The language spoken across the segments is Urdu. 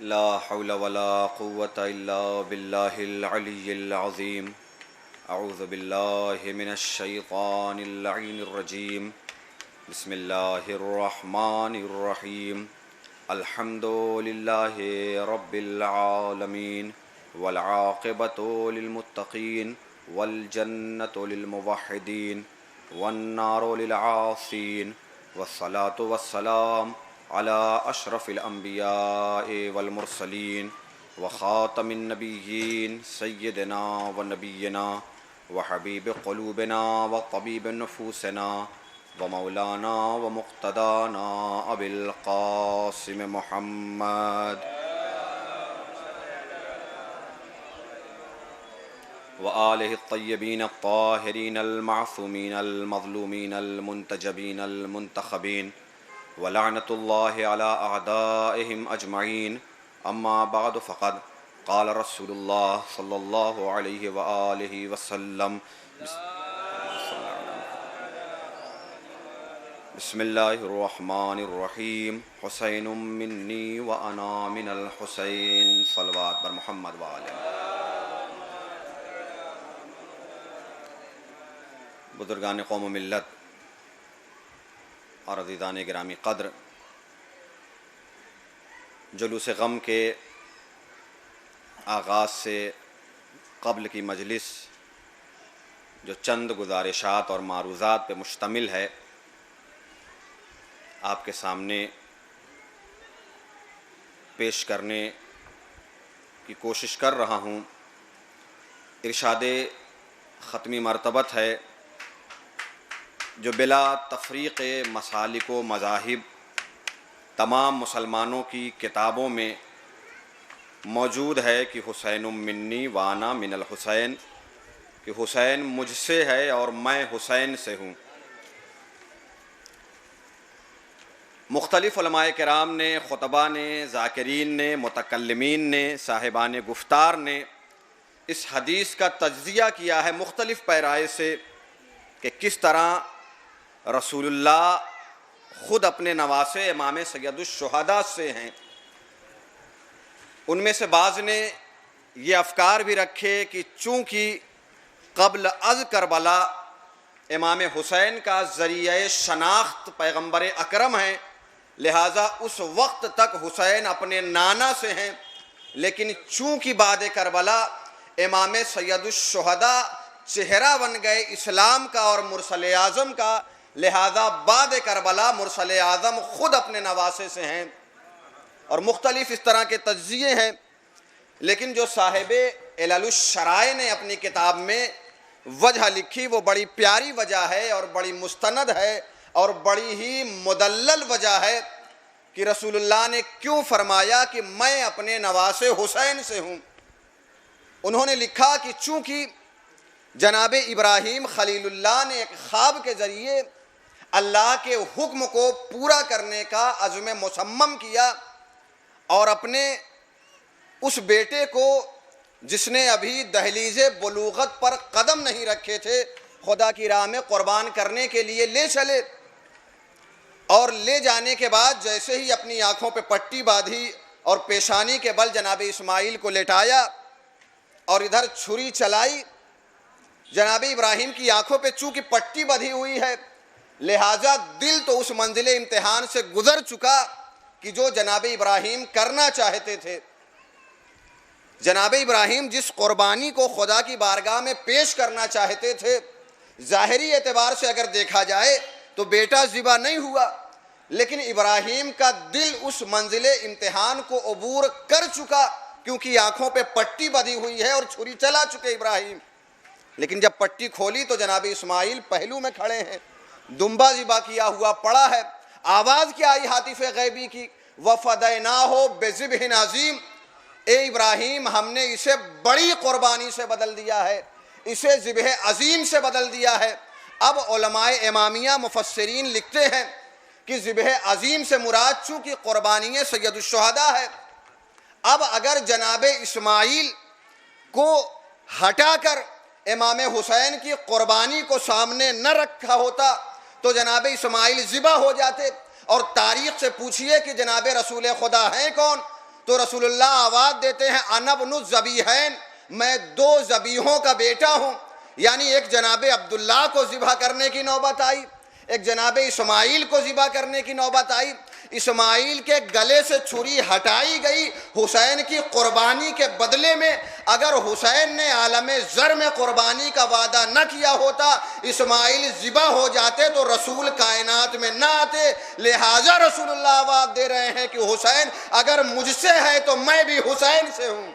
لا حول ولا قوة إلا بالله العلي العظيم. أعوذ بالله من الشيطان اللعين الرجيم. بسم الله الرحمن الرحيم. الحمد لله رب العالمين والعاقبة للمتقين والجنة للموحدين والنار للعاصين والصلاة والسلام على أشرف الأنبياء والمرسلين وخاتم النبيين سيدنا ونبينا وحبيب قلوبنا وطبيب نفوسنا ومولانا ومقتدانا أبي القاسم محمد وآله الطيبين الطاهرين المعصومين المظلومين المنتجبين المنتخبين ولعنة الله على أعدائهم أجمعين. أما بعد فقد قال رسول الله صلى الله عليه وآله وسلم بسم الله الرحمن الرحيم. حسين مني وأنا من الحسين. صلوات بر محمد وآله. بزرگان قوم و ملت اور عزیزان گرامی قدر، جلوس غم کے آغاز سے قبل کی مجلس جو چند گزارشات اور معروضات پہ مشتمل ہے، آپ کے سامنے پیش کرنے کی کوشش کر رہا ہوں. ارشاد ختمی مرتبت ہے جو بلا تفریق مسالک و مذاہب تمام مسلمانوں کی کتابوں میں موجود ہے کہ حسین منی وانا من الحسین، کہ حسین مجھ سے ہے اور میں حسین سے ہوں. مختلف علماء کرام نے، خطباء نے، ذاکرین نے، متکلمین نے، صاحبان گفتار نے اس حدیث کا تجزیہ کیا ہے مختلف پیرائے سے کہ کس طرح رسول اللہ خود اپنے نواسے امام سید الشہداء سے ہیں. ان میں سے بعض نے یہ افکار بھی رکھے کہ چونکہ قبل از کربلا امام حسین کا ذریعہ شناخت پیغمبر اکرم ہیں، لہٰذا اس وقت تک حسین اپنے نانا سے ہیں، لیکن چونکہ بعد کربلا امام سید الشہداء چہرہ بن گئے اسلام کا اور مرسل اعظم کا، لہذا بعد کربلا مرسل اعظم خود اپنے نواسے سے ہیں. اور مختلف اس طرح کے تجزیے ہیں، لیکن جو صاحب علل الشرائع نے اپنی کتاب میں وجہ لکھی وہ بڑی پیاری وجہ ہے اور بڑی مستند ہے اور بڑی ہی مدلل وجہ ہے کہ رسول اللہ نے کیوں فرمایا کہ میں اپنے نواسے حسین سے ہوں. انہوں نے لکھا کہ چونکہ جناب ابراہیم خلیل اللہ نے ایک خواب کے ذریعے اللہ کے حکم کو پورا کرنے کا عزم مصمم کیا اور اپنے اس بیٹے کو جس نے ابھی دہلیز بلوغت پر قدم نہیں رکھے تھے خدا کی راہ میں قربان کرنے کے لیے لے چلے، اور لے جانے کے بعد جیسے ہی اپنی آنکھوں پہ پٹی باندھی اور پیشانی کے بل جناب اسماعیل کو لٹایا اور ادھر چھری چلائی. جناب ابراہیم کی آنکھوں پہ چونکہ پٹی بندھی ہوئی ہے لہٰذا دل تو اس منزل امتحان سے گزر چکا کہ جو جناب ابراہیم کرنا چاہتے تھے. جناب ابراہیم جس قربانی کو خدا کی بارگاہ میں پیش کرنا چاہتے تھے، ظاہری اعتبار سے اگر دیکھا جائے تو بیٹا ذبح نہیں ہوا، لیکن ابراہیم کا دل اس منزل امتحان کو عبور کر چکا کیونکہ آنکھوں پہ پٹی بندھی ہوئی ہے اور چھری چلا چکے ابراہیم. لیکن جب پٹی کھولی تو جناب اسماعیل پہلو میں کھڑے ہیں، دمبا ذبح کیا ہوا پڑا ہے. آواز کیا آئی ہاتف غیبی کی، وَفَدَيْنَاهُ بِذِبْحٍ عَظِيمٍ، اے ابراہیم ہم نے اسے بڑی قربانی سے بدل دیا ہے، اسے ذبح عظیم سے بدل دیا ہے. اب علماء امامیہ مفسرین لکھتے ہیں کہ ذبح عظیم سے مراد چونکہ قربانی سید الشہداء ہے. اب اگر جناب اسماعیل کو ہٹا کر امام حسین کی قربانی کو سامنے نہ رکھا ہوتا تو جناب اسماعیل ذبح ہو جاتے. اور تاریخ سے پوچھئے کہ جناب رسول خدا ہیں کون، تو رسول اللہ آواز دیتے ہیں انا ابن الذبیحین، میں دو ذبیحوں کا بیٹا ہوں، یعنی ایک جناب عبداللہ کو ذبح کرنے کی نوبت آئی، ایک جناب اسماعیل کو ذبح کرنے کی نوبت آئی۔ اسماعیل کے گلے سے چھری ہٹائی گئی حسین کی قربانی کے بدلے میں۔ اگر حسین نے عالم زر میں قربانی کا وعدہ نہ کیا ہوتا، اسماعیل ذبح ہو جاتے تو رسول کائنات میں نہ آتے۔ لہٰذا رسول اللہ آواز دے رہے ہیں کہ حسین اگر مجھ سے ہے تو میں بھی حسین سے ہوں۔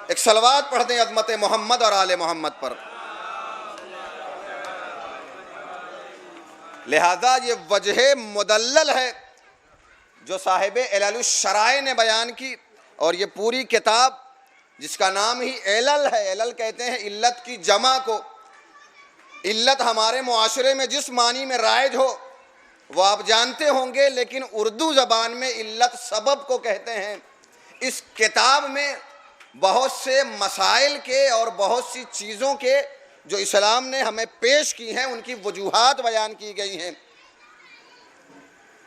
ایک صلوات پڑھ دیں عظمت محمد اور آل محمد پر۔ لہذا یہ وجہ مدلل ہے جو صاحب علل الشرائع نے بیان کی، اور یہ پوری کتاب جس کا نام ہی علل ہے، علل کہتے ہیں علت کی جمع کو۔ علت ہمارے معاشرے میں جس معنی میں رائج ہو وہ آپ جانتے ہوں گے، لیکن اردو زبان میں علت سبب کو کہتے ہیں۔ اس کتاب میں بہت سے مسائل کے اور بہت سی چیزوں کے جو اسلام نے ہمیں پیش کی ہیں ان کی وجوہات بیان کی گئی ہیں۔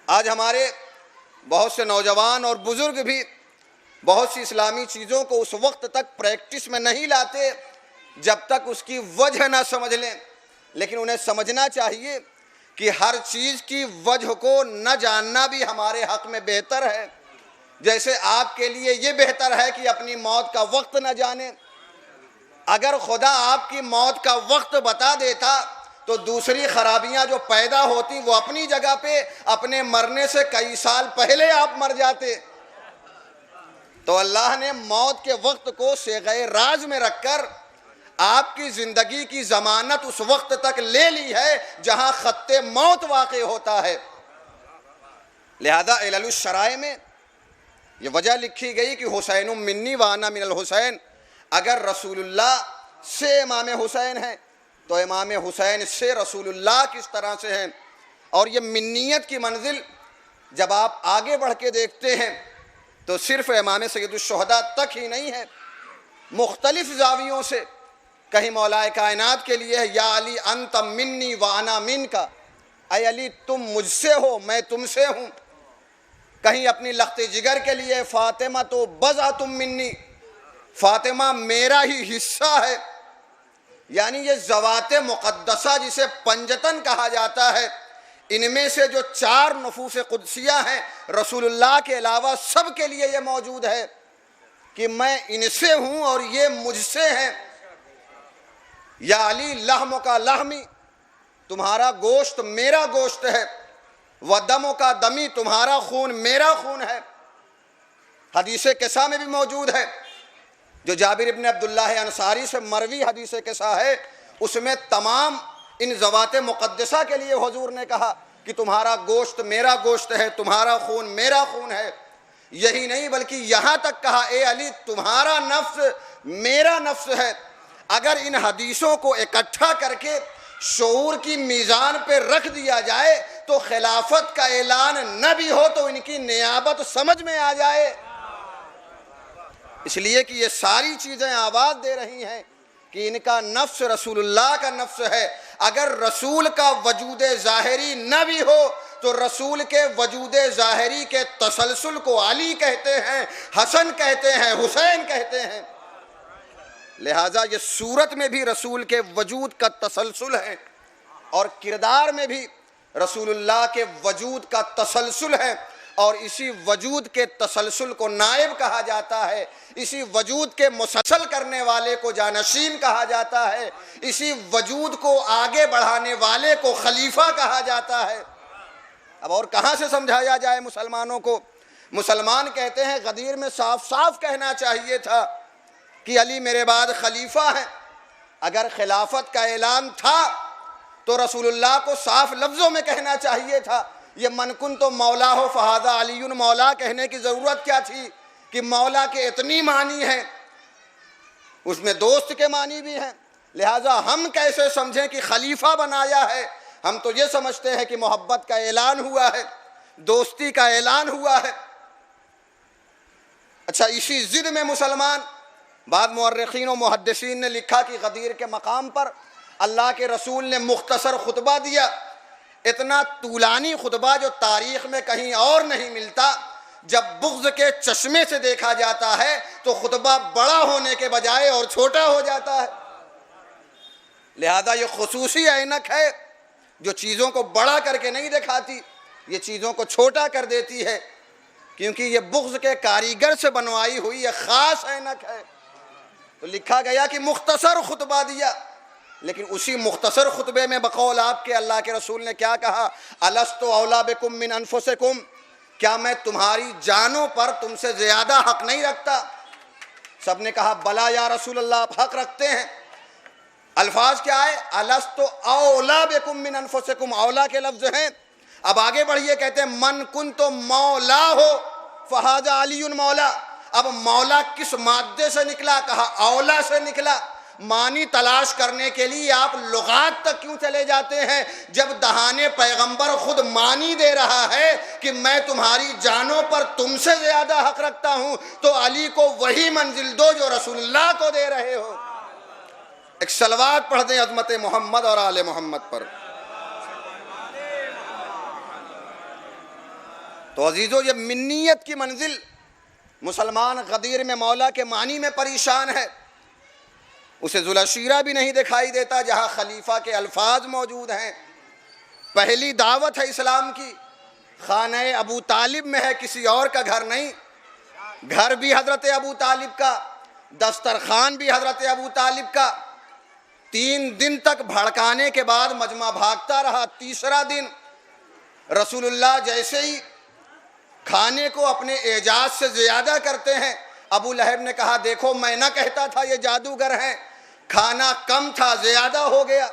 آج ہمارے بہت سے نوجوان اور بزرگ بھی بہت سی اسلامی چیزوں کو اس وقت تک پریکٹس میں نہیں لاتے جب تک اس کی وجہ نہ سمجھ لیں، لیکن انہیں سمجھنا چاہیے کہ ہر چیز کی وجہ کو نہ جاننا بھی ہمارے حق میں بہتر ہے۔ جیسے آپ کے لیے یہ بہتر ہے کہ اپنی موت کا وقت نہ جانیں۔ اگر خدا آپ کی موت کا وقت بتا دیتا تو دوسری خرابیاں جو پیدا ہوتی وہ اپنی جگہ پہ اپنے مرنے سے کئی سال پہلے آپ مر جاتے۔ تو اللہ نے موت کے وقت کو صیغہ راز میں رکھ کر آپ کی زندگی کی ضمانت اس وقت تک لے لی ہے جہاں خط موت واقع ہوتا ہے۔ لہذا علل الشرائع میں یہ وجہ لکھی گئی کہ حسین منی وانا من الحسین، اگر رسول اللہ سے امام حسین ہیں تو امام حسین سے رسول اللہ کس طرح سے ہیں۔ اور یہ منیت کی منزل جب آپ آگے بڑھ کے دیکھتے ہیں تو صرف امام سید الشہداء تک ہی نہیں ہے، مختلف زاویوں سے۔ کہیں مولا کائنات کے لیے ہے یا علی انت منی وانا منکا، اے علی تم مجھ سے ہو میں تم سے ہوں۔ کہیں اپنی لخت جگر کے لیے فاطمہ تو بضعۃ منی، فاطمہ میرا ہی حصہ ہے۔ یعنی یہ ذوات مقدسہ جسے پنجتن کہا جاتا ہے، ان میں سے جو 4 نفوس قدسیہ ہیں رسول اللہ کے علاوہ سب کے لیے یہ موجود ہے کہ میں ان سے ہوں اور یہ مجھ سے ہیں۔ یا علی لحم کا لحمی، تمہارا گوشت میرا گوشت ہے، و دم کا دمی، تمہارا خون میرا خون ہے۔ حدیث قصہ میں بھی موجود ہے جو جابر ابن عبداللہ انصاری سے مروی حدیث قصہ ہے، اس میں تمام ان ذوات مقدسہ کے لیے حضور نے کہا کہ تمہارا گوشت میرا گوشت ہے، تمہارا خون میرا خون ہے۔ یہی نہیں بلکہ یہاں تک کہا اے علی تمہارا نفس میرا نفس ہے۔ اگر ان حدیثوں کو اکٹھا کر کے شعور کی میزان پہ رکھ دیا جائے تو خلافت کا اعلان نہ بھی ہو تو ان کی نیابت سمجھ میں آ جائے، اس لیے کہ یہ ساری چیزیں آواز دے رہی ہیں کہ ان کا نفس رسول اللہ کا نفس ہے۔ اگر رسول کا وجود ظاہری نہ بھی ہو تو رسول کے وجود ظاہری کے تسلسل کو علی کہتے ہیں، حسن کہتے ہیں، حسین کہتے ہیں۔ لہٰذا یہ صورت میں بھی رسول کے وجود کا تسلسل ہے اور کردار میں بھی رسول اللہ کے وجود کا تسلسل ہے، اور اسی وجود کے تسلسل کو نائب کہا جاتا ہے، اسی وجود کے مسلسل کرنے والے کو جانشین کہا جاتا ہے، اسی وجود کو آگے بڑھانے والے کو خلیفہ کہا جاتا ہے۔ اب اور کہاں سے سمجھایا جائے مسلمانوں کو؟ مسلمان کہتے ہیں غدیر میں صاف صاف کہنا چاہیے تھا کہ علی میرے بعد خلیفہ ہیں۔ اگر خلافت کا اعلان تھا تو رسول اللہ کو صاف لفظوں میں کہنا چاہیے تھا۔ یہ من کنت مولا ہو فہذا علی مولا کہنے کی ضرورت کیا تھی کہ مولا کے اتنی معنی ہیں، اس میں دوست کے معنی بھی ہیں۔ لہٰذا ہم کیسے سمجھیں کہ خلیفہ بنایا ہے؟ ہم تو یہ سمجھتے ہیں کہ محبت کا اعلان ہوا ہے، دوستی کا اعلان ہوا ہے۔ اچھا، اسی ضد میں مسلمان، بعض مورخین و محدثین نے لکھا کہ غدیر کے مقام پر اللہ کے رسول نے مختصر خطبہ دیا، اتنا طولانی خطبہ جو تاریخ میں کہیں اور نہیں ملتا۔ جب بغض کے چشمے سے دیکھا جاتا ہے تو خطبہ بڑا ہونے کے بجائے اور چھوٹا ہو جاتا ہے۔ لہذا یہ خصوصی عینک ہے جو چیزوں کو بڑا کر کے نہیں دکھاتی، یہ چیزوں کو چھوٹا کر دیتی ہے، کیونکہ یہ بغض کے کاریگر سے بنوائی ہوئی یہ خاص عینک ہے۔ تو لکھا گیا کہ مختصر خطبہ دیا، لیکن اسی مختصر خطبے میں بقول آپ کے اللہ کے رسول نے کیا کہا؟ الست اولیٰ بکم من انفسکم، کیا میں تمہاری جانوں پر تم سے زیادہ حق نہیں رکھتا؟ سب نے کہا بلا یا رسول اللہ، آپ حق رکھتے ہیں۔ الفاظ کیا ہے؟ الست اولیٰ بکم من انفسکم، اولیٰ کے لفظ ہیں۔ اب آگے بڑھیے، کہتے ہیں من کنت مولا ہو فہذا علی مولا۔ اب مولا کس مادے سے نکلا؟ کہا اولا سے نکلا۔ معنی تلاش کرنے کے لیے آپ لغات تک کیوں چلے جاتے ہیں جب دہانے پیغمبر خود معنی دے رہا ہے کہ میں تمہاری جانوں پر تم سے زیادہ حق رکھتا ہوں، تو علی کو وہی منزل دو جو رسول اللہ کو دے رہے ہو۔ ایک صلوات پڑھ دیں عظمت محمد اور آل محمد پر۔ تو عزیزو، یہ منیت کی منزل، مسلمان غدیر میں مولا کے معنی میں پریشان ہے، اسے ذوالعشیرہ بھی نہیں دکھائی دیتا جہاں خلیفہ کے الفاظ موجود ہیں۔ پہلی دعوت ہے اسلام کی، خانہ ابو طالب میں ہے، کسی اور کا گھر نہیں۔ گھر بھی حضرت ابو طالب کا، دسترخوان بھی حضرت ابو طالب کا۔ 3 دن تک بھڑکانے کے بعد مجمع بھاگتا رہا۔ تیسرا دن رسول اللہ جیسے ہی کھانے کو اپنے اعجاز سے زیادہ کرتے ہیں، ابو لہب نے کہا دیکھو میں نہ کہتا تھا یہ جادوگر ہیں، کھانا کم تھا زیادہ ہو گیا۔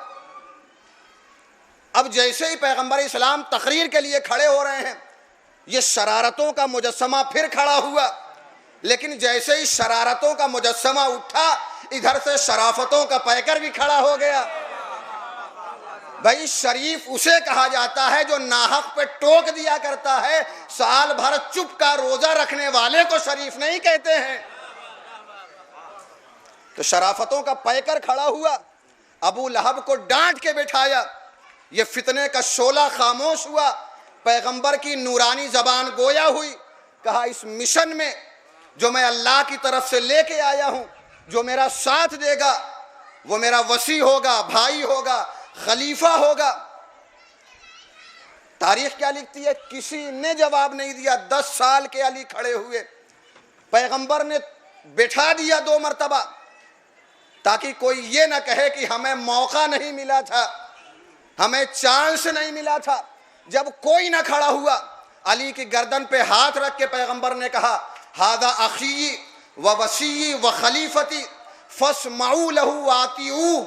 اب جیسے ہی پیغمبر اسلام تقریر کے لیے کھڑے ہو رہے ہیں، یہ شرارتوں کا مجسمہ پھر کھڑا ہوا، لیکن جیسے ہی شرارتوں کا مجسمہ اٹھا، ادھر سے شرافتوں کا پیکر بھی کھڑا ہو گیا۔ بھائی شریف اسے کہا جاتا ہے جو ناحق پہ ٹوک دیا کرتا ہے، سال بھر چپ کا روزہ رکھنے والے کو شریف نہیں کہتے ہیں۔ تو شرافتوں کا پیکر کھڑا ہوا، ابو لہب کو ڈانٹ کے بٹھایا، یہ فتنے کا شعلہ خاموش ہوا، پیغمبر کی نورانی زبان گویا ہوئی۔ کہا اس مشن میں جو میں اللہ کی طرف سے لے کے آیا ہوں، جو میرا ساتھ دے گا وہ میرا وصی ہوگا، بھائی ہوگا، خلیفہ ہوگا۔ تاریخ کیا لکھتی ہے؟ کسی نے جواب نہیں دیا۔ 10 سال کے علی کھڑے ہوئے، پیغمبر نے بٹھا دیا 2 مرتبہ تاکہ کوئی یہ نہ کہے کہ ہمیں موقع نہیں ملا تھا، ہمیں چانس نہیں ملا تھا۔ جب کوئی نہ کھڑا ہوا، علی کی گردن پہ ہاتھ رکھ کے پیغمبر نے کہا ھذا اخی و وصی و خلیفتی فاسمعوا لہ واطیعوہ،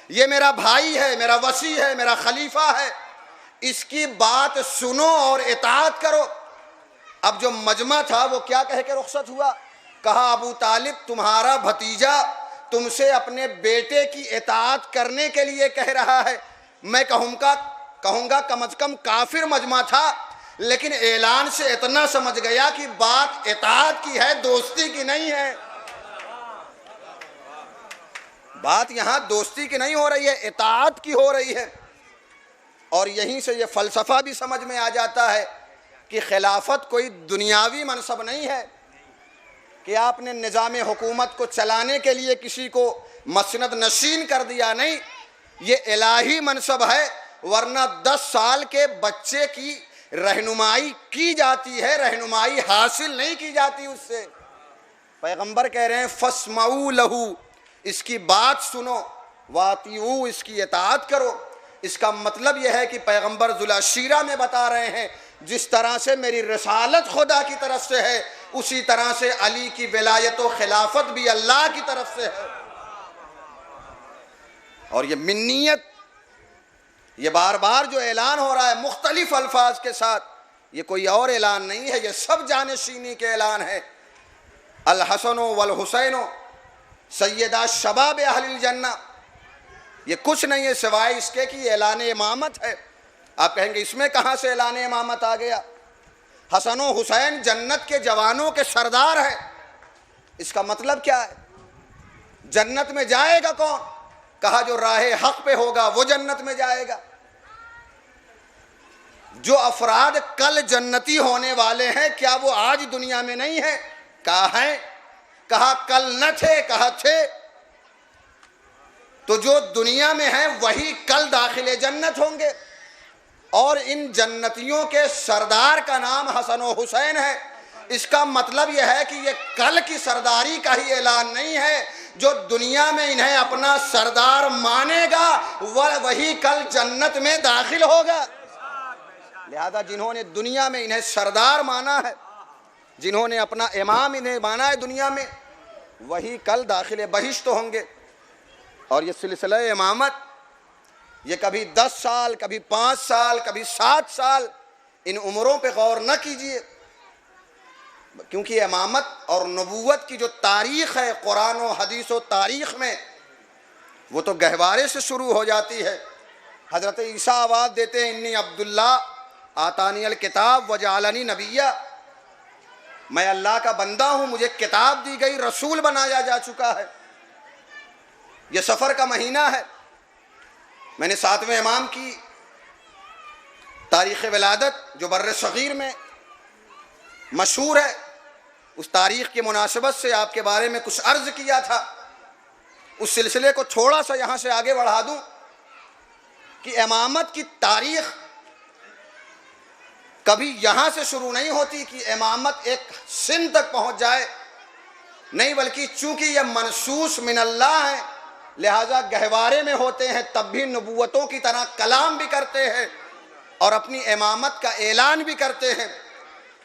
یہ میرا بھائی ہے، میرا وصی ہے، میرا خلیفہ ہے، اس کی بات سنو اور اطاعت کرو۔ اب جو مجمع تھا وہ کیا کہہ کے رخصت ہوا؟ کہا ابو طالب تمہارا بھتیجا تم سے اپنے بیٹے کی اطاعت کرنے کے لیے کہہ رہا ہے۔ میں کہوں گا کم از کم کافر مجمع تھا، لیکن اعلان سے اتنا سمجھ گیا کہ بات اطاعت کی ہے، دوستی کی نہیں ہے۔ بات یہاں دوستی کی نہیں ہو رہی ہے، اطاعت کی ہو رہی ہے۔ اور یہیں سے یہ فلسفہ بھی سمجھ میں آ جاتا ہے کہ خلافت کوئی دنیاوی منصب نہیں ہے کہ آپ نے نظام حکومت کو چلانے کے لیے کسی کو مسند نشین کر دیا، نہیں، یہ الہی منصب ہے، ورنہ 10 سال کے بچے کی رہنمائی کی جاتی ہے، رہنمائی حاصل نہیں کی جاتی اس سے۔ پیغمبر کہہ رہے ہیں فاسمعوا لہ، اس کی بات سنو، واطیعوہ، اس کی اطاعت کرو۔ اس کا مطلب یہ ہے کہ پیغمبر ذوالعشیرہ میں بتا رہے ہیں جس طرح سے میری رسالت خدا کی طرف سے ہے، اسی طرح سے علی کی ولایت و خلافت بھی اللہ کی طرف سے ہے۔ اور یہ منیت، یہ بار بار جو اعلان ہو رہا ہے مختلف الفاظ کے ساتھ، یہ کوئی اور اعلان نہیں ہے، یہ سب جانشینی کے اعلان ہے۔ الحسن والحسین سیدہ شباب اہل الجنہ، یہ کچھ نہیں ہے سوائے اس کے کہ یہ اعلان امامت ہے۔ آپ کہیں گے اس میں کہاں سے اعلان امامت آ گیا؟ حسن و حسین جنت کے جوانوں کے سردار ہیں، اس کا مطلب کیا ہے؟ جنت میں جائے گا کون؟ کہا جو راہ حق پہ ہوگا وہ جنت میں جائے گا۔ جو افراد کل جنتی ہونے والے ہیں کیا وہ آج دنیا میں نہیں ہیں؟ کہا ہیں، کہا کل نہ تھے، کہا تھے۔ تو جو دنیا میں ہیں وہی کل داخل جنت ہوں گے، اور ان جنتیوں کے سردار کا نام حسن و حسین ہے۔ اس کا مطلب یہ ہے کہ یہ کل کی سرداری کا ہی اعلان نہیں ہے، جو دنیا میں انہیں اپنا سردار مانے گا وہی کل جنت میں داخل ہوگا۔ لہذا جنہوں نے دنیا میں انہیں سردار مانا ہے، جنہوں نے اپنا امام انہیں مانا ہے دنیا میں، وہی کل داخل بہشت ہوں گے۔ اور یہ سلسلہ امامت، یہ کبھی 10 سال، کبھی 5 سال، کبھی 7 سال، ان عمروں پہ غور نہ کیجئے، کیونکہ امامت اور نبوت کی جو تاریخ ہے قرآن و حدیث و تاریخ میں، وہ تو گہوارے سے شروع ہو جاتی ہے۔ حضرت عیسیٰ آواز دیتے ہیں انی عبداللہ آتانی الکتاب وجعلنی نبیہ، میں اللہ کا بندہ ہوں، مجھے کتاب دی گئی، رسول بنایا جا چکا ہے۔ یہ سفر کا مہینہ ہے۔ میں نے 7ویں امام کی تاریخ ولادت جو بر صغیر میں مشہور ہے، اس تاریخ کی مناسبت سے آپ کے بارے میں کچھ عرض کیا تھا۔ اس سلسلے کو تھوڑا سا یہاں سے آگے بڑھا دوں کہ امامت کی تاریخ کبھی یہاں سے شروع نہیں ہوتی کہ امامت ایک سن تک پہنچ جائے، نہیں، بلکہ چونکہ یہ منصوص من اللہ ہے، لہذا گہوارے میں ہوتے ہیں، تب بھی نبوتوں کی طرح کلام بھی کرتے ہیں اور اپنی امامت کا اعلان بھی کرتے ہیں۔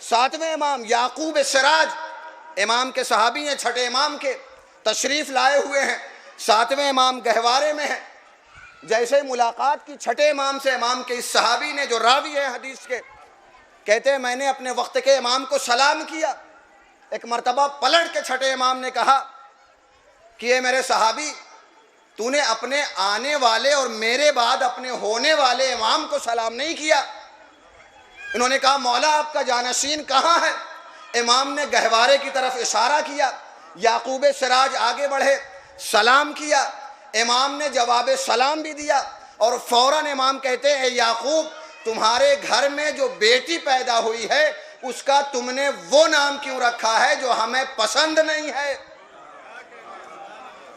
7ویں امام یعقوب سراج، امام کے صحابی ہیں، 6 امام کے، تشریف لائے ہوئے ہیں۔ 7ویں امام گہوارے میں ہیں۔ جیسے ملاقات کی 6 امام سے، امام کے اس صحابی نے جو راوی ہے حدیث کے، کہتے ہیں میں نے اپنے وقت کے امام کو سلام کیا۔ ایک مرتبہ پلٹ کے 6 امام نے کہا کہ اے میرے صحابی، تو نے اپنے آنے والے اور میرے بعد اپنے ہونے والے امام کو سلام نہیں کیا۔ انہوں نے کہا مولا آپ کا جانشین کہاں ہے؟ امام نے گہوارے کی طرف اشارہ کیا۔ یعقوب سراج آگے بڑھے، سلام کیا، امام نے جواب سلام بھی دیا، اور فوراً امام کہتے ہیں اے یعقوب، تمہارے گھر میں جو بیٹی پیدا ہوئی ہے اس کا تم نے وہ نام کیوں رکھا ہے جو ہمیں پسند نہیں ہے؟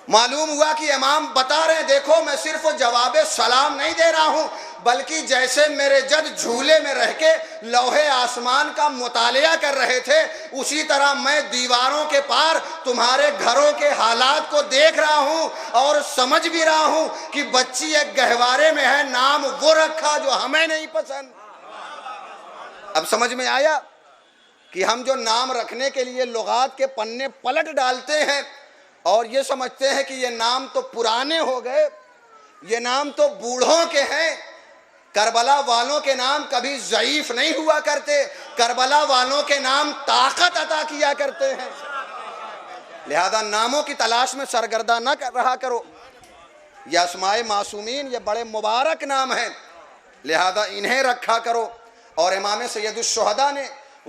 معلوم ہوا کہ امام بتا رہے ہیں دیکھو میں صرف جواب سلام نہیں دے رہا ہوں، بلکہ جیسے میرے جد جھولے میں رہ کے لوح آسمان کا مطالعہ کر رہے تھے، اسی طرح میں دیواروں کے پار تمہارے گھروں کے حالات کو دیکھ رہا ہوں اور سمجھ بھی رہا ہوں کہ بچی ایک گہوارے میں ہے، نام وہ رکھا جو ہمیں نہیں پسند۔ اب سمجھ میں آیا کہ ہم جو نام رکھنے کے لیے لغات کے پنے پلٹ ڈالتے ہیں اور یہ سمجھتے ہیں کہ یہ نام تو پرانے ہو گئے، یہ نام تو بوڑھوں کے ہیں۔ کربلا والوں کے نام کبھی ضعیف نہیں ہوا کرتے، کربلا والوں کے نام طاقت عطا کیا کرتے ہیں۔ لہذا ناموں کی تلاش میں سرگردہ نہ رہا کرو۔ یہ اسماء معصومین، یہ بڑے مبارک نام ہیں، لہذا انہیں رکھا کرو۔ اور امام سید الشہداء نے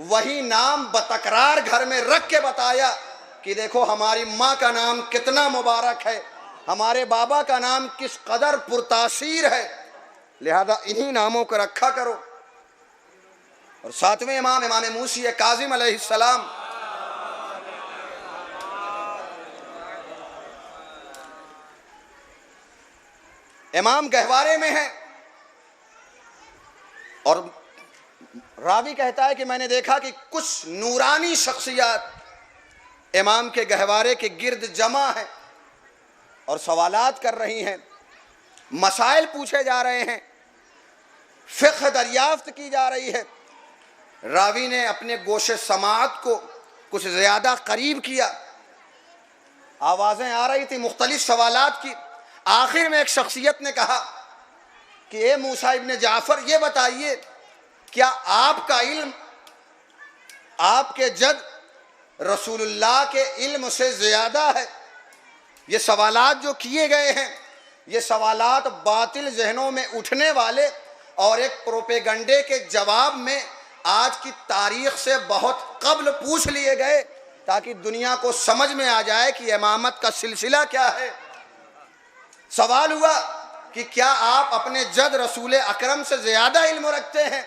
وہی نام بتکرار گھر میں رکھ کے بتایا کہ دیکھو ہماری ماں کا نام کتنا مبارک ہے، ہمارے بابا کا نام کس قدر پرتاثیر ہے، لہذا انہی ناموں کو رکھا کرو۔ اور 7ویں امام، امام موسی کاظم علیہ السلام، امام گہوارے میں ہیں، اور راوی کہتا ہے کہ میں نے دیکھا کہ کچھ نورانی شخصیات امام کے گہوارے کے گرد جمع ہیں اور سوالات کر رہی ہیں، مسائل پوچھے جا رہے ہیں، فقہ دریافت کی جا رہی ہے۔ راوی نے اپنے گوش سماعت کو کچھ زیادہ قریب کیا، آوازیں آ رہی تھی مختلف سوالات کی۔ آخر میں ایک شخصیت نے کہا کہ اے موسیٰ ابن جعفر، یہ بتائیے کیا آپ کا علم آپ کے جد رسول اللہ کے علم سے زیادہ ہے؟ یہ سوالات جو کیے گئے ہیں، یہ سوالات باطل ذہنوں میں اٹھنے والے اور ایک پروپیگنڈے کے جواب میں آج کی تاریخ سے بہت قبل پوچھ لیے گئے تاکہ دنیا کو سمجھ میں آ جائے کہ امامت کا سلسلہ کیا ہے۔ سوال ہوا کہ کیا آپ اپنے جد رسول اکرم سے زیادہ علم رکھتے ہیں؟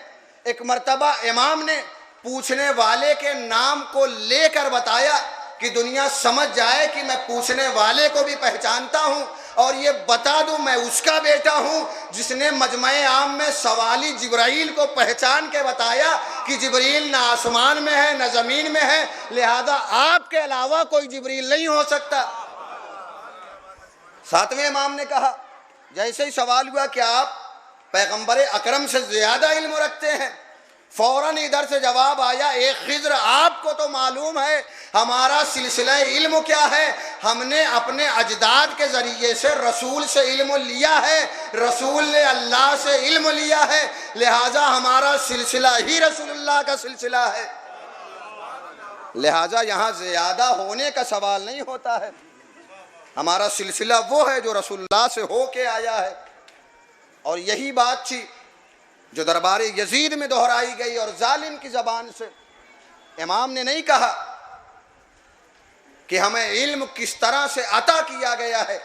ایک مرتبہ امام نے پوچھنے والے کے نام کو لے کر بتایا کہ دنیا سمجھ جائے کہ میں پوچھنے والے کو بھی پہچانتا ہوں، اور یہ بتا دوں میں اس کا بیٹا ہوں جس نے مجمع عام میں سوالی جبرائیل کو پہچان کے بتایا کہ جبریل نہ آسمان میں ہے نہ زمین میں ہے، لہذا آپ کے علاوہ کوئی جبریل نہیں ہو سکتا۔ ساتویں امام نے کہا، جیسے ہی سوال ہوا کہ آپ پیغمبر اکرم سے زیادہ علم رکھتے ہیں، فوراً ادھر سے جواب آیا، ایک خضر آپ کو تو معلوم ہے ہمارا سلسلہ علم کیا ہے، ہم نے اپنے اجداد کے ذریعے سے رسول سے علم لیا ہے، رسول نے اللہ سے علم لیا ہے، لہٰذا ہمارا سلسلہ ہی رسول اللہ کا سلسلہ ہے، لہٰذا یہاں زیادہ ہونے کا سوال نہیں ہوتا ہے، ہمارا سلسلہ وہ ہے جو رسول اللہ سے ہو کے آیا ہے۔ اور یہی بات تھی جو دربار یزید میں دہرائی گئی، اور ظالم کی زبان سے امام نے نہیں کہا کہ ہمیں علم کس طرح سے عطا کیا گیا ہے،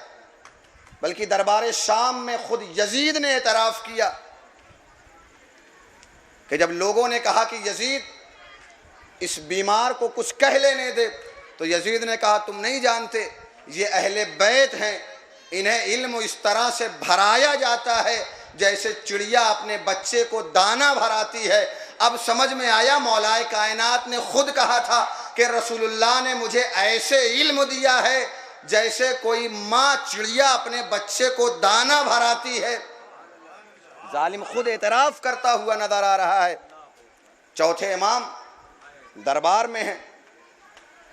بلکہ دربار شام میں خود یزید نے اعتراف کیا کہ جب لوگوں نے کہا کہ یزید اس بیمار کو کچھ کہہ لینے دے، تو یزید نے کہا تم نہیں جانتے یہ اہل بیت ہیں، انہیں علم اس طرح سے بھرایا جاتا ہے جیسے چڑیا اپنے بچے کو دانہ بھراتی ہے۔ اب سمجھ میں آیا مولا کائنات نے خود کہا تھا کہ رسول اللہ نے مجھے ایسے علم دیا ہے جیسے کوئی ماں چڑیا اپنے بچے کو دانہ بھراتی ہے۔ ظالم خود اعتراف کرتا ہوا نظر آ رہا ہے۔ چوتھے امام دربار میں ہیں،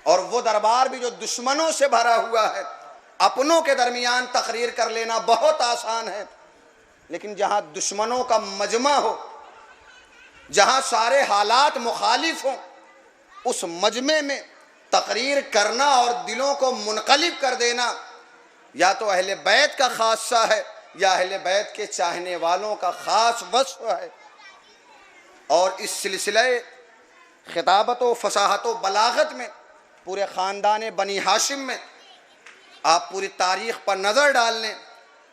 اور وہ دربار بھی جو دشمنوں سے بھرا ہوا ہے۔ اپنوں کے درمیان تقریر کر لینا بہت آسان ہے، لیکن جہاں دشمنوں کا مجمع ہو، جہاں سارے حالات مخالف ہوں، اس مجمع میں تقریر کرنا اور دلوں کو منقلب کر دینا یا تو اہل بیت کا خاصہ ہے یا اہل بیت کے چاہنے والوں کا خاص وصف ہے۔ اور اس سلسلہ خطابت و فصاحت و بلاغت میں پورے خاندان بنی ہاشم میں آپ پوری تاریخ پر نظر ڈال لیں،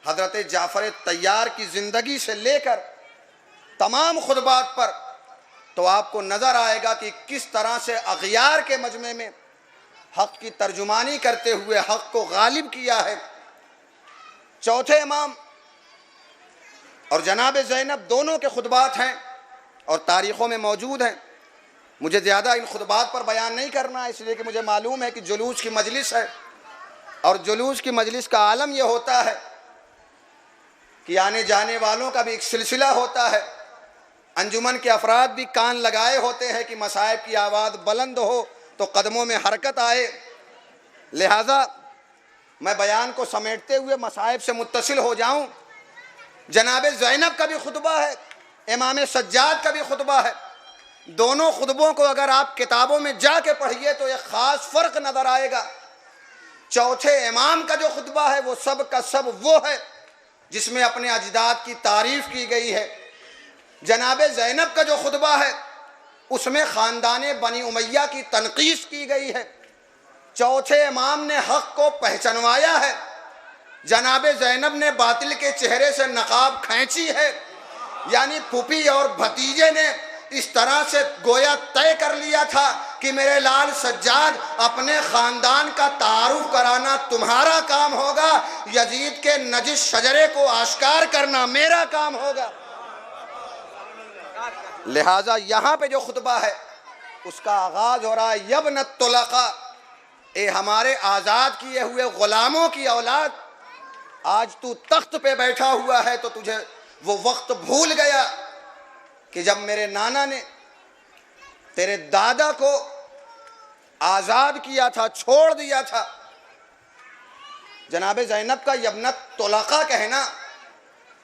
حضرت جعفر طیار کی زندگی سے لے کر تمام خطبات پر، تو آپ کو نظر آئے گا کہ کس طرح سے اغیار کے مجمع میں حق کی ترجمانی کرتے ہوئے حق کو غالب کیا ہے۔ چوتھے امام اور جناب زینب دونوں کے خطبات ہیں اور تاریخوں میں موجود ہیں۔ مجھے زیادہ ان خطبات پر بیان نہیں کرنا ہے، اس لیے کہ مجھے معلوم ہے کہ جلوس کی مجلس ہے، اور جلوس کی مجلس کا عالم یہ ہوتا ہے کہ آنے جانے والوں کا بھی ایک سلسلہ ہوتا ہے۔ انجمن کے افراد بھی کان لگائے ہوتے ہیں کہ مصائب کی آواز بلند ہو تو قدموں میں حرکت آئے، لہذا میں بیان کو سمیٹتے ہوئے مصائب سے متصل ہو جاؤں۔ جناب زینب کا بھی خطبہ ہے، امام سجاد کا بھی خطبہ ہے۔ دونوں خطبوں کو اگر آپ کتابوں میں جا کے پڑھیے تو ایک خاص فرق نظر آئے گا۔ چوتھے امام کا جو خطبہ ہے وہ سب کا سب وہ ہے جس میں اپنے اجداد کی تعریف کی گئی ہے۔ جناب زینب کا جو خطبہ ہے اس میں خاندان بنی امیہ کی تنقیص کی گئی ہے۔ چوتھے امام نے حق کو پہچنوایا ہے، جناب زینب نے باطل کے چہرے سے نقاب کھینچی ہے، یعنی پھوپھی اور بھتیجے نے اس طرح سے گویا طے کر لیا تھا کہ میرے لال سجاد اپنے خاندان کا تعارف کرانا تمہارا کام ہوگا، یزید کے نجس شجرے کو آشکار کرنا میرا کام ہوگا۔ لہٰذا یہاں پہ جو خطبہ ہے اس کا آغاز ہو رہا ہے، یبن الطلقاء، اے ہمارے آزاد کیے ہوئے غلاموں کی اولاد، آج تو تخت پہ بیٹھا ہوا ہے تو تجھے وہ وقت بھول گیا کہ جب میرے نانا نے تیرے دادا کو آزاد کیا تھا، چھوڑ دیا تھا۔ جناب زینب کا یبن الطلقاء کہنا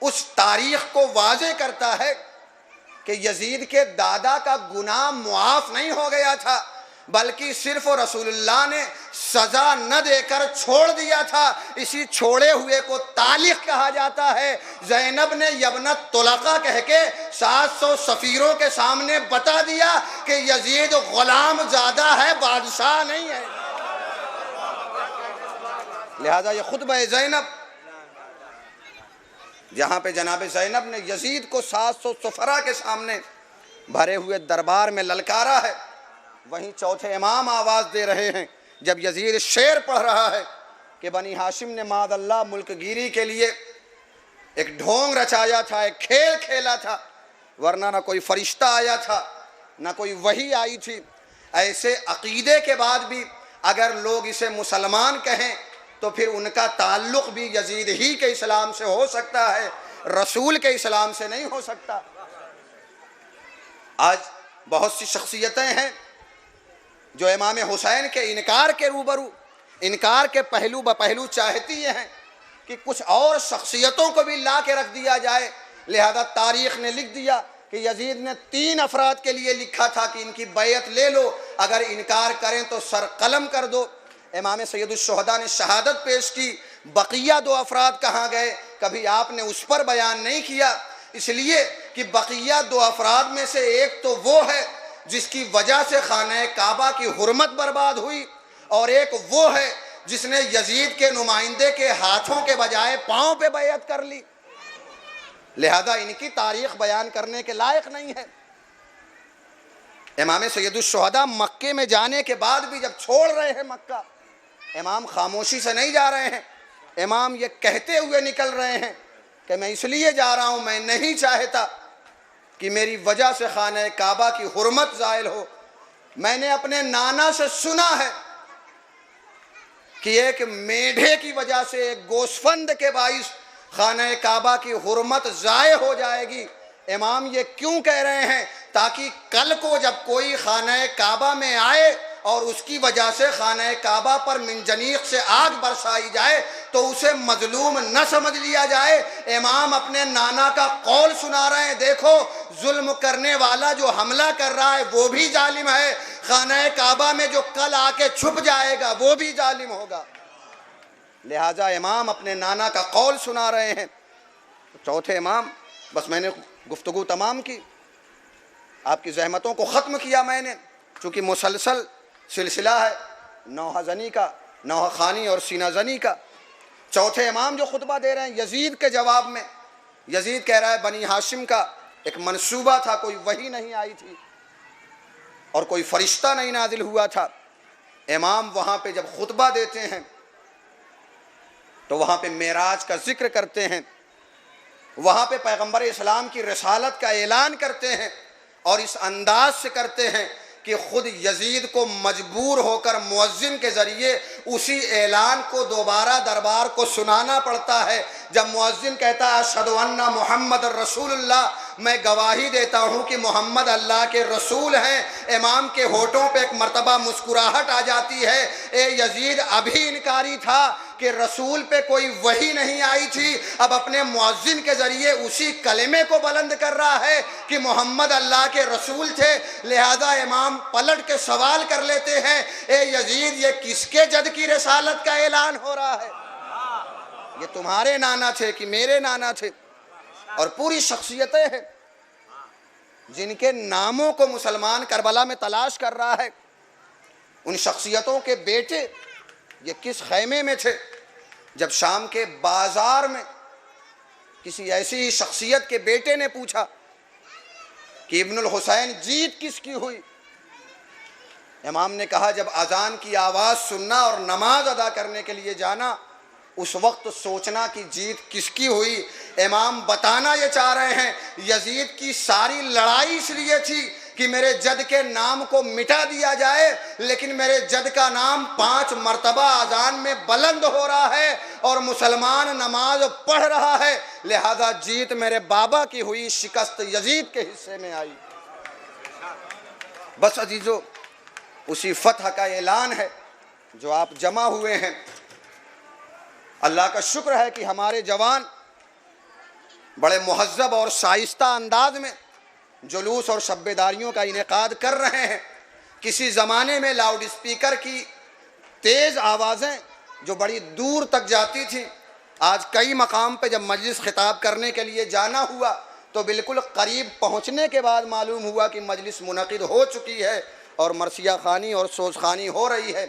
اس تاریخ کو واضح کرتا ہے کہ یزید کے دادا کا گناہ معاف نہیں ہو گیا تھا، بلکہ صرف رسول اللہ نے سزا نہ دے کر چھوڑ دیا تھا۔ اسی چھوڑے ہوئے کو طالق کہا جاتا ہے۔ زینب نے یبن الطلقاء کہہ کے 700 سفیروں کے سامنے بتا دیا کہ یزید غلام زادہ ہے، بادشاہ نہیں ہے۔ لہذا یہ خطبہ زینب، جہاں پہ جناب زینب نے یزید کو 700 سفراء کے سامنے بھرے ہوئے دربار میں للکارا ہے، وہیں چوتھے امام آواز دے رہے ہیں جب یزید شعر پڑھ رہا ہے کہ بنی ہاشم نے معاذ اللہ ملک گیری کے لیے ایک ڈھونگ رچایا تھا، ایک کھیل کھیلا تھا، ورنہ نہ کوئی فرشتہ آیا تھا نہ کوئی وحی آئی تھی۔ ایسے عقیدے کے بعد بھی اگر لوگ اسے مسلمان کہیں تو پھر ان کا تعلق بھی یزید ہی کے اسلام سے ہو سکتا ہے، رسول کے اسلام سے نہیں ہو سکتا۔ آج بہت سی شخصیتیں ہیں جو امام حسین کے انکار کے روبرو، انکار کے پہلو بپہلو چاہتی ہیں کہ کچھ اور شخصیتوں کو بھی لا کے رکھ دیا جائے، لہذا تاریخ نے لکھ دیا کہ یزید نے 3 افراد کے لیے لکھا تھا کہ ان کی بیعت لے لو، اگر انکار کریں تو سر قلم کر دو۔ امام سید الشہداء نے شہادت پیش کی، بقیہ 2 افراد کہاں گئے؟ کبھی آپ نے اس پر بیان نہیں کیا، اس لیے کہ بقیہ 2 افراد میں سے ایک تو وہ ہے جس کی وجہ سے خانہ کعبہ کی حرمت برباد ہوئی، اور ایک وہ ہے جس نے یزید کے نمائندے کے ہاتھوں کے بجائے پاؤں پہ بیعت کر لی، لہذا ان کی تاریخ بیان کرنے کے لائق نہیں ہے۔ امام سید الشہداء مکے میں جانے کے بعد بھی جب چھوڑ رہے ہیں مکہ، امام خاموشی سے نہیں جا رہے ہیں، امام یہ کہتے ہوئے نکل رہے ہیں کہ میں اس لیے جا رہا ہوں، میں نہیں چاہتا کہ میری وجہ سے خانہ کعبہ کی حرمت زائل ہو۔ میں نے اپنے نانا سے سنا ہے کہ ایک میڈھے کی وجہ سے، ایک گوسفند کے باعث خانہ کعبہ کی حرمت ضائع ہو جائے گی۔ امام یہ کیوں کہہ رہے ہیں؟ تاکہ کل کو جب کوئی خانہ کعبہ میں آئے اور اس کی وجہ سے خانہ کعبہ پر منجنیق سے آگ برسائی جائے تو اسے مظلوم نہ سمجھ لیا جائے۔ امام اپنے نانا کا قول سنا رہے ہیں، دیکھو ظلم کرنے والا جو حملہ کر رہا ہے وہ بھی ظالم ہے، خانہ کعبہ میں جو کل آ کے چھپ جائے گا وہ بھی ظالم ہوگا۔ لہٰذا امام اپنے نانا کا قول سنا رہے ہیں۔ چوتھے امام، بس میں نے گفتگو تمام کی، آپ کی زحمتوں کو ختم کیا میں نے، چونکہ مسلسل سلسلہ ہے نوحہ زنی کا، نوحہ خوانی اور سینہ زنی کا۔ چوتھے امام جو خطبہ دے رہے ہیں یزید کے جواب میں، یزید کہہ رہا ہے بنی ہاشم کا ایک منصوبہ تھا، کوئی وحی نہیں آئی تھی اور کوئی فرشتہ نہیں نازل ہوا تھا۔ امام وہاں پہ جب خطبہ دیتے ہیں تو وہاں پہ معراج کا ذکر کرتے ہیں، وہاں پہ پیغمبر اسلام کی رسالت کا اعلان کرتے ہیں، اور اس انداز سے کرتے ہیں کہ خود یزید کو مجبور ہو کر مؤذن کے ذریعے اسی اعلان کو دوبارہ دربار کو سنانا پڑتا ہے۔ جب مؤذن کہتا ہے اشہد ان محمد رسول اللہ، میں گواہی دیتا ہوں کہ محمد اللہ کے رسول ہیں، امام کے ہونٹوں پہ ایک مرتبہ مسکراہٹ آ جاتی ہے۔ اے یزید ابھی انکاری تھا کہ رسول پہ کوئی وحی نہیں آئی تھی، اب اپنے مؤذن کے ذریعے اسی کلمے کو بلند کر رہا ہے کہ محمد اللہ کے رسول تھے۔ لہذا امام پلٹ کے سوال کر لیتے ہیں، اے یزید یہ کس کے جد کی رسالت کا اعلان ہو رہا ہے؟ یہ تمہارے نانا تھے کہ میرے نانا تھے؟ اور پوری شخصیتیں ہیں جن کے ناموں کو مسلمان کربلا میں تلاش کر رہا ہے۔ ان شخصیتوں کے بیٹے یہ کس خیمے میں تھے جب شام کے بازار میں کسی ایسی ہی شخصیت کے بیٹے نے پوچھا کہ ابن الحسین جیت کس کی ہوئی؟ امام نے کہا جب اذان کی آواز سننا اور نماز ادا کرنے کے لیے جانا، اس وقت سوچنا کہ جیت کس کی ہوئی۔ امام بتانا یہ چاہ رہے ہیں یزید کی ساری لڑائی اس لیے تھی کہ میرے جد کے نام کو مٹا دیا جائے، لیکن میرے جد کا نام 5 مرتبہ اذان میں بلند ہو رہا ہے اور مسلمان نماز پڑھ رہا ہے، لہذا جیت میرے بابا کی ہوئی، شکست یزید کے حصے میں آئی۔ بس عزیزو، اسی فتح کا اعلان ہے جو آپ جمع ہوئے ہیں۔ اللہ کا شکر ہے کہ ہمارے جوان بڑے مہذب اور شائستہ انداز میں جلوس اور شب بیداریوں کا انعقاد کر رہے ہیں۔ کسی زمانے میں لاؤڈ اسپیکر کی تیز آوازیں جو بڑی دور تک جاتی تھیں، آج کئی مقام پہ جب مجلس خطاب کرنے کے لیے جانا ہوا تو بالکل قریب پہنچنے کے بعد معلوم ہوا کہ مجلس منعقد ہو چکی ہے اور مرثیہ خوانی اور سوز خوانی ہو رہی ہے۔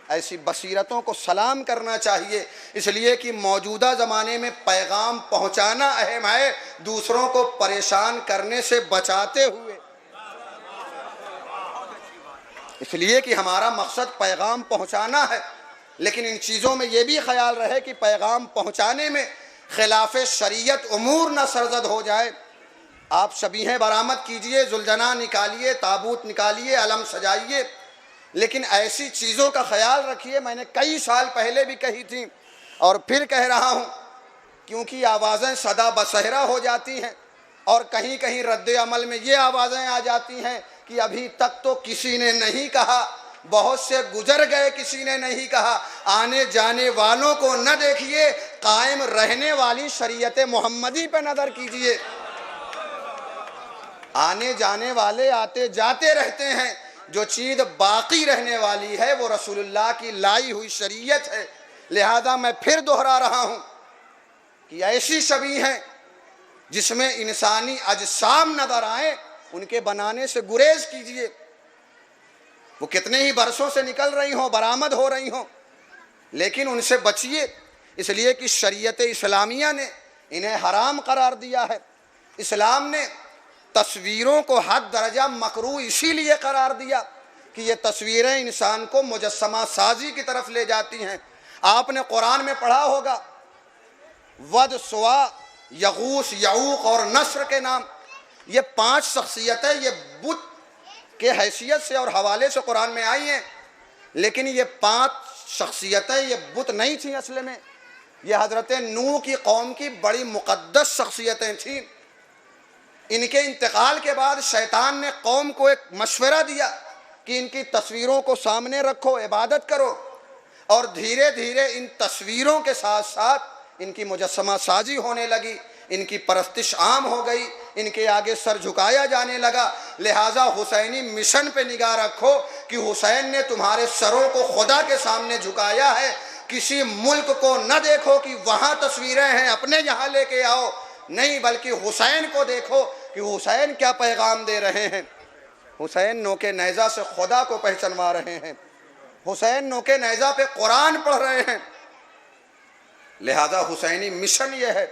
ایسی بصیرتوں کو سلام کرنا چاہیے، اس لیے کہ موجودہ زمانے میں پیغام پہنچانا اہم ہے، دوسروں کو پریشان کرنے سے بچاتے ہوئے۔ اس لیے کہ ہمارا مقصد پیغام پہنچانا ہے، لیکن ان چیزوں میں یہ بھی خیال رہے کہ پیغام پہنچانے میں خلاف شریعت امور نہ سرزد ہو جائے۔ آپ شبیہیں برآمد کیجئے، ذوالجناح نکالیے، تابوت نکالیے، علم سجائیے، لیکن ایسی چیزوں کا خیال رکھیے، میں نے کئی سال پہلے بھی کہی تھی اور پھر کہہ رہا ہوں، کیونکہ آوازیں صدا بصہرا ہو جاتی ہیں اور کہیں کہیں رد عمل میں یہ آوازیں آ جاتی ہیں کہ ابھی تک تو کسی نے نہیں کہا، بہت سے گزر گئے کسی نے نہیں کہا۔ آنے جانے والوں کو نہ دیکھیے، قائم رہنے والی شریعت محمدی پہ نظر کیجئے۔ آنے جانے والے آتے جاتے رہتے ہیں، جو چیز باقی رہنے والی ہے وہ رسول اللہ کی لائی ہوئی شریعت ہے۔ لہذا میں پھر دہرا رہا ہوں کہ ایسی شبیہ ہیں جس میں انسانی اجسام نظر آئیں، ان کے بنانے سے گریز کیجئے۔ وہ کتنے ہی برسوں سے نکل رہی ہوں، برآمد ہو رہی ہوں، لیکن ان سے بچیے، اس لیے کہ شریعت اسلامیہ نے انہیں حرام قرار دیا ہے۔ اسلام نے تصویروں کو حد درجہ مکروہ اسی لیے قرار دیا کہ یہ تصویریں انسان کو مجسمہ سازی کی طرف لے جاتی ہیں۔ آپ نے قرآن میں پڑھا ہوگا، ود، سوا، یغوث، یعوق اور نصر کے نام، یہ 5 شخصیتیں یہ بت کے حیثیت سے اور حوالے سے قرآن میں آئی ہیں، لیکن یہ 5 شخصیتیں یہ بت نہیں تھیں، اصل میں یہ حضرت نوح کی قوم کی بڑی مقدس شخصیتیں تھیں۔ ان کے انتقال کے بعد شیطان نے قوم کو ایک مشورہ دیا کہ ان کی تصویروں کو سامنے رکھو، عبادت کرو، اور دھیرے دھیرے ان تصویروں کے ساتھ ساتھ ان کی مجسمہ سازی ہونے لگی، ان کی پرستش عام ہو گئی، ان کے آگے سر جھکایا جانے لگا۔ لہٰذا حسینی مشن پہ نگاہ رکھو کہ حسین نے تمہارے سروں کو خدا کے سامنے جھکایا ہے۔ کسی ملک کو نہ دیکھو کہ وہاں تصویریں ہیں اپنے یہاں لے کے آؤ، نہیں، بلکہ حسین کو دیکھو کہ حسین کیا پیغام دے رہے ہیں۔ حسین نوکے نیزہ سے خدا کو پہچنوا رہے ہیں، حسین نوکے نیزہ پہ قرآن پڑھ رہے ہیں۔ لہذا حسینی مشن یہ ہے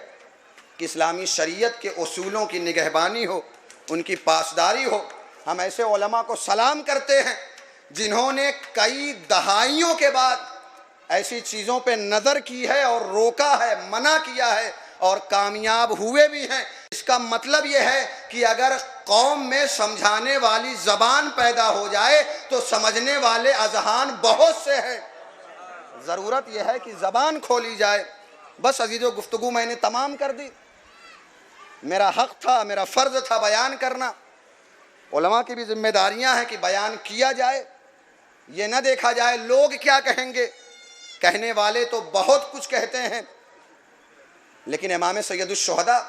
کہ اسلامی شریعت کے اصولوں کی نگہبانی ہو، ان کی پاسداری ہو۔ ہم ایسے علماء کو سلام کرتے ہیں جنہوں نے کئی دہائیوں کے بعد ایسی چیزوں پہ نظر کی ہے اور روکا ہے، منع کیا ہے، اور کامیاب ہوئے بھی ہیں۔ اس کا مطلب یہ ہے کہ اگر قوم میں سمجھانے والی زبان پیدا ہو جائے تو سمجھنے والے اذہان بہت سے ہیں۔ ضرورت یہ ہے کہ زبان کھولی جائے۔ بس عزیزو، گفتگو میں نے تمام کر دی۔ میرا حق تھا، میرا فرض تھا بیان کرنا۔ علماء کی بھی ذمہ داریاں ہیں کہ بیان کیا جائے، یہ نہ دیکھا جائے لوگ کیا کہیں گے۔ کہنے والے تو بہت کچھ کہتے ہیں، لیکن امام سید الشہداء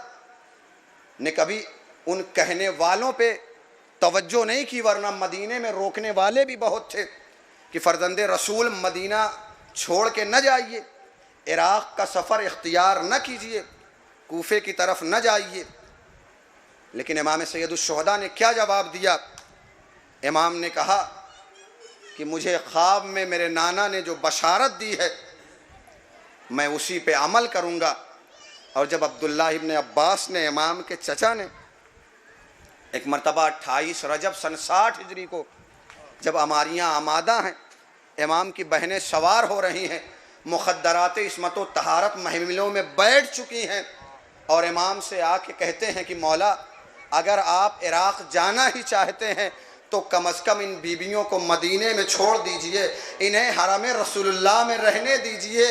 نے کبھی ان کہنے والوں پہ توجہ نہیں کی، ورنہ مدینے میں روکنے والے بھی بہت تھے کہ فرزند رسول مدینہ چھوڑ کے نہ جائیے، عراق کا سفر اختیار نہ کیجیے، کوفے کی طرف نہ جائیے۔ لیکن امام سید الشہداء نے کیا جواب دیا؟ امام نے کہا کہ مجھے خواب میں میرے نانا نے جو بشارت دی ہے میں اسی پہ عمل کروں گا۔ اور جب عبداللہ ابن عباس نے، امام کے چچا نے، ایک مرتبہ 28 رجب سن 60 ہجری کو جب اماریاں آمادہ ہیں، امام کی بہنیں سوار ہو رہی ہیں، مخدرات عصمت و طہارت محملوں میں بیٹھ چکی ہیں، اور امام سے آ کے کہتے ہیں کہ مولا، اگر آپ عراق جانا ہی چاہتے ہیں تو کم از کم ان بیویوں کو مدینے میں چھوڑ دیجئے، انہیں حرم رسول اللہ میں رہنے دیجئے۔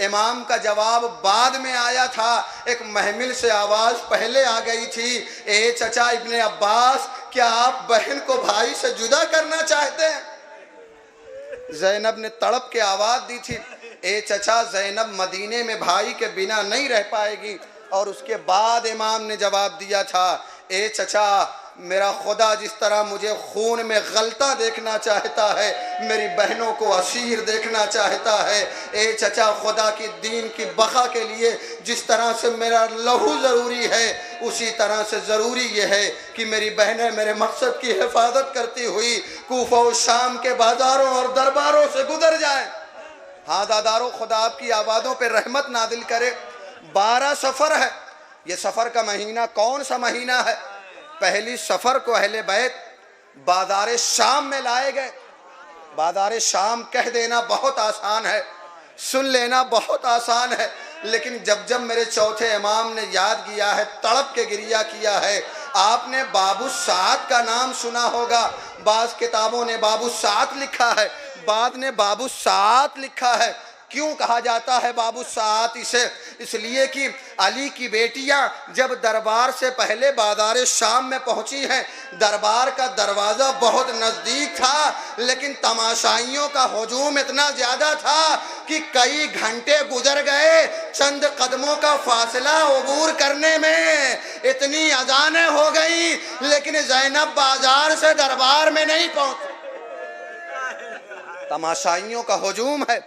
امام کا جواب بعد میں آیا تھا، ایک محمل سے آواز پہلے آ گئی تھی، اے چچا ابن عباس، کیا آپ بہن کو بھائی سے جدا کرنا چاہتے ہیں؟ زینب نے تڑپ کے آواز دی تھی، اے چچا، زینب مدینے میں بھائی کے بنا نہیں رہ پائے گی۔ اور اس کے بعد امام نے جواب دیا تھا، اے چچا، میرا خدا جس طرح مجھے خون میں غلطہ دیکھنا چاہتا ہے، میری بہنوں کو اسیر دیکھنا چاہتا ہے۔ اے چچا، خدا کی دین کی بقا کے لیے جس طرح سے میرا لہو ضروری ہے، اسی طرح سے ضروری یہ ہے کہ میری بہنیں میرے مقصد کی حفاظت کرتی ہوئی کوفہ و شام کے بازاروں اور درباروں سے گزر جائیں۔ ہاں دادارو، خدا آپ کی آبادوں پہ رحمت نازل کرے۔ 12 سفر ہے۔ یہ سفر کا مہینہ کون سا مہینہ ہے؟ پہلی سفر کو اہل بیت بازار شام میں لائے گئے، بازار شام کہہ دینا بہت آسان ہے، سن لینا بہت آسان ہے، لیکن جب جب میرے چوتھے امام نے یاد کیا ہے، تڑپ کے گریہ کیا ہے۔ آپ نے بابو سعد کا نام سنا ہوگا، بعض کتابوں نے بابو سعد لکھا ہے، بعض نے بابو سعد لکھا ہے۔ کیوں کہا جاتا ہے بابو سعد اسے؟ اس لیے کہ علی کی بیٹیاں جب دربار سے پہلے بازار شام میں پہنچی ہیں، دربار کا دروازہ بہت نزدیک تھا، لیکن تماشائیوں کا ہجوم اتنا زیادہ تھا کہ کئی گھنٹے گزر گئے، چند قدموں کا فاصلہ عبور کرنے میں اتنی اذانیں ہو گئی، لیکن زینب بازار سے دربار میں نہیں پہنچی۔ تماشائیوں کا ہجوم ہے،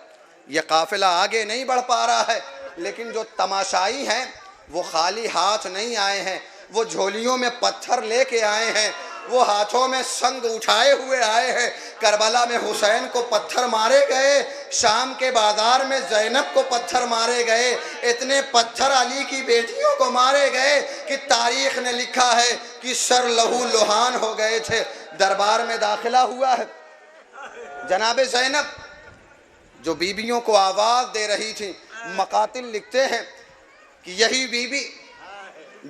یہ قافلہ آگے نہیں بڑھ پا رہا ہے، لیکن جو تماشائی ہیں وہ خالی ہاتھ نہیں آئے ہیں، وہ جھولیوں میں پتھر لے کے آئے ہیں، وہ ہاتھوں میں سنگ اٹھائے ہوئے آئے ہیں۔ کربلا میں حسین کو پتھر مارے گئے، شام کے بازار میں زینب کو پتھر مارے گئے، اتنے پتھر علی کی بیٹیوں کو مارے گئے کہ تاریخ نے لکھا ہے کہ سر لہو لہان ہو گئے تھے۔ دربار میں داخلہ ہوا ہے، جناب زینب جو بیویوں کو آواز دے رہی تھی، مقاتل لکھتے ہیں کہ یہی بی بی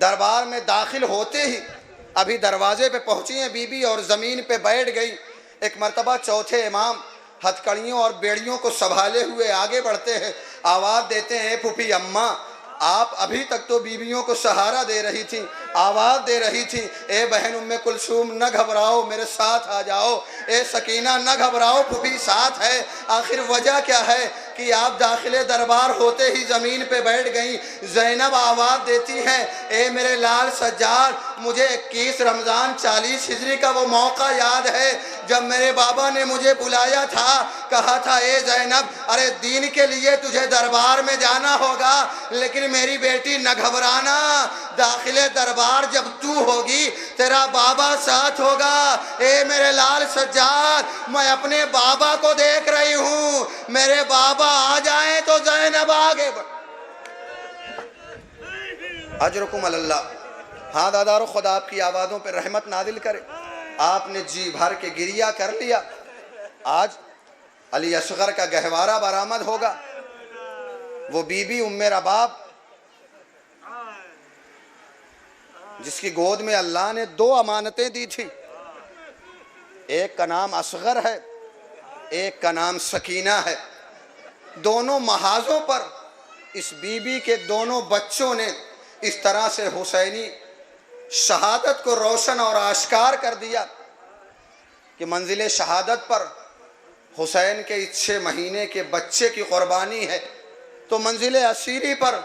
دربار میں داخل ہوتے ہی ابھی دروازے پہ پہنچی ہیں بی بی اور زمین پہ بیٹھ گئی۔ ایک مرتبہ چوتھے امام ہتھکڑیوں اور بیڑیوں کو سنبھالے ہوئے آگے بڑھتے ہیں، آواز دیتے ہیں، پھوپھی اماں آپ ابھی تک تو بیویوں کو سہارا دے رہی تھی، آواز دے رہی تھی، اے بہن ام کلثوم نہ گھبراؤ، میرے ساتھ آ جاؤ، اے سکینہ نہ گھبراؤ، پھوپھی ساتھ ہے۔ آخر وجہ کیا ہے کہ آپ داخلے دربار ہوتے ہی زمین پہ بیٹھ گئیں؟ زینب آواز دیتی ہیں، اے میرے لال سجاد، مجھے 21 رمضان 40 ہجری کا وہ موقع یاد ہے جب میرے بابا نے مجھے بلایا تھا، کہا تھا اے زینب ارے دین کے لیے تجھے دربار میں جانا ہوگا، لیکن میری بیٹی نہ گھبرانا، داخلے دربار جب تو ہوگی تیرا بابا ساتھ ہوگا۔ اے میرے لال سجاد، میں اپنے بابا کو دیکھ رہی ہوں، میرے بابا آ جائیں تو زینب آگے بڑھ۔ اجرکم اللہ۔ ہاں دادارو، خدا آپ کی آوازوں پہ رحمت نازل کرے۔ آپ نے جی بھر کے گریہ کر لیا۔ آج علی اصغر کا گہوارہ برآمد ہوگا، وہ بی بی ام رباب جس کی گود میں اللہ نے 2 امانتیں دی تھی، ایک کا نام اصغر ہے، ایک کا نام سکینہ ہے۔ دونوں محاذوں پر اس بی بی کے دونوں بچوں نے اس طرح سے حسینی شہادت کو روشن اور آشکار کر دیا کہ منزل شہادت پر حسین کے 6 مہینے کے بچے کی قربانی ہے، تو منزل اسیری پر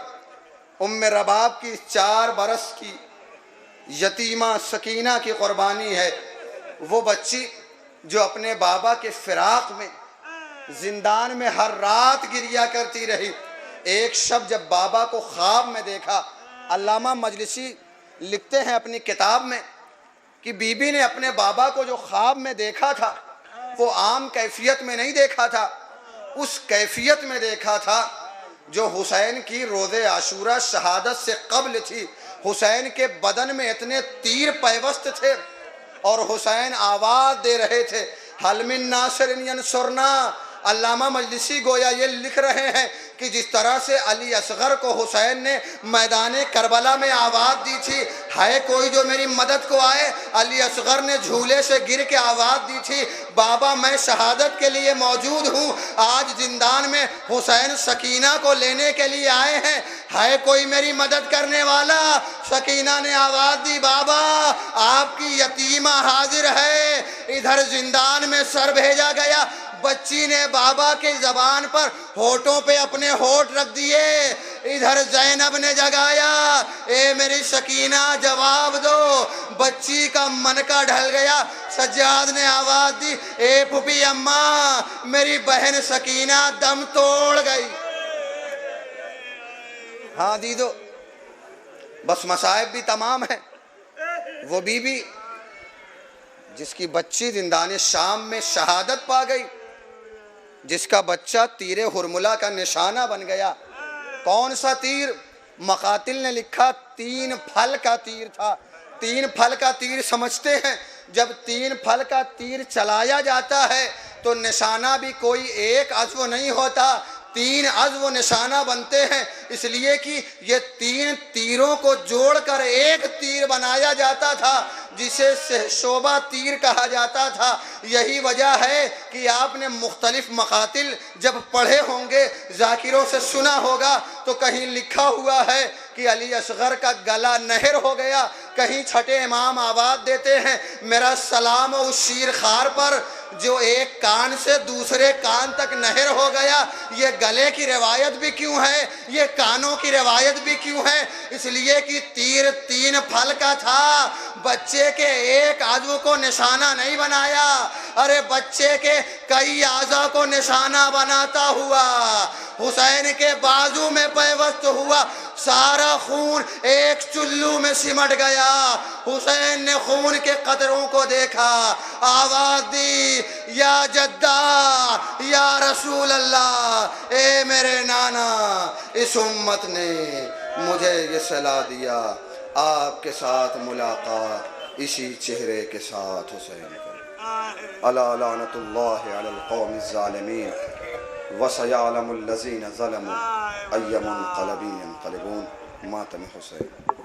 ام رباب کی 4 برس کی یتیمہ سکینہ کی قربانی ہے۔ وہ بچی جو اپنے بابا کے فراق میں زندان میں ہر رات گریہ کرتی رہی، ایک شب جب بابا کو خواب میں دیکھا، علامہ مجلسی لکھتے ہیں اپنی کتاب میں کہ بی بی نے اپنے بابا کو جو خواب میں دیکھا تھا وہ عام کیفیت میں نہیں دیکھا تھا، اس کیفیت میں دیکھا تھا جو حسین کی روز عاشورہ شہادت سے قبل تھی۔ حسین کے بدن میں اتنے تیر پیوست تھے اور حسین آواز دے رہے تھے، حل من ناصر ینصرنا۔ علامہ مجلسی گویا یہ لکھ رہے ہیں کہ جس طرح سے علی اصغر کو حسین نے میدان کربلا میں آواز دی تھی، ہے کوئی جو میری مدد کو آئے، علی اصغر نے جھولے سے گر کے آواز دی تھی، بابا میں شہادت کے لیے موجود ہوں۔ آج زندان میں حسین سکینہ کو لینے کے لیے آئے ہیں، ہے کوئی میری مدد کرنے والا؟ سکینہ نے آواز دی، بابا آپ کی یتیمہ حاضر ہے۔ ادھر زندان میں سر بھیجا گیا، بچی نے بابا کی زبان پر ہونٹوں پہ اپنے ہونٹ رکھ دیے، ادھر زینب نے جگایا، اے میری سکینہ جواب دو۔ بچی کا منکا ڈھل گیا، سجاد نے آواز دی، اے پھوپھی اماں میری بہن سکینہ دم توڑ گئی۔ ہاں دیدو، بس مصائب بھی تمام ہیں۔ وہ بی بی جس کی بچی زندان شام میں شہادت پا گئی، جس کا بچہ تیر ہرملہ کا نشانہ بن گیا۔ کون سا تیر؟ مقاتل نے لکھا 3 پھل کا تیر تھا۔ 3 پھل کا تیر سمجھتے ہیں جب 3 پھل کا تیر چلایا جاتا ہے تو نشانہ بھی کوئی ایک عضو نہیں ہوتا، 3 عضو نشانہ بنتے ہیں، اس لیے کہ یہ 3 تیروں کو جوڑ کر ایک تیر بنایا جاتا تھا جسے شعبہ تیر کہا جاتا تھا۔ یہی وجہ ہے کہ آپ نے مختلف مقاتل جب پڑھے ہوں گے، ذاکروں سے سنا ہوگا، تو کہیں لکھا ہوا ہے کہ علی اصغر کا گلا نہر ہو گیا، کہیں چھٹے امام آواز دیتے ہیں میرا سلام اس شیر خار پر جو ایک کان سے دوسرے کان تک نہر ہو گیا۔ یہ گلے کی روایت بھی کیوں ہے، یہ کانوں کی روایت بھی کیوں ہے؟ اس لیے کہ تیر 3 پھل کا تھا، بچے کے ایک عضو کو نشانہ نہیں بنایا، ارے بچے کے کئی اعضاء کو نشانہ بناتا ہوا حسین کے بازو میں پیوست ہوا، سارا خون ایک چلو میں سمٹ گیا۔ حسین نے خون کے قطروں کو دیکھا، آواز دی یا جدہ یا رسول اللہ، اے میرے نانا، اس امت نے مجھے یہ صلاح دیا، آپ کے ساتھ ملاقات اسی چہرے کے ساتھ حسین کا۔ الا لعنت اللہ علی القوم الظالمین وسيعلم الذين ظلموا أي منقلب ينقلبون۔ ماتم حسین۔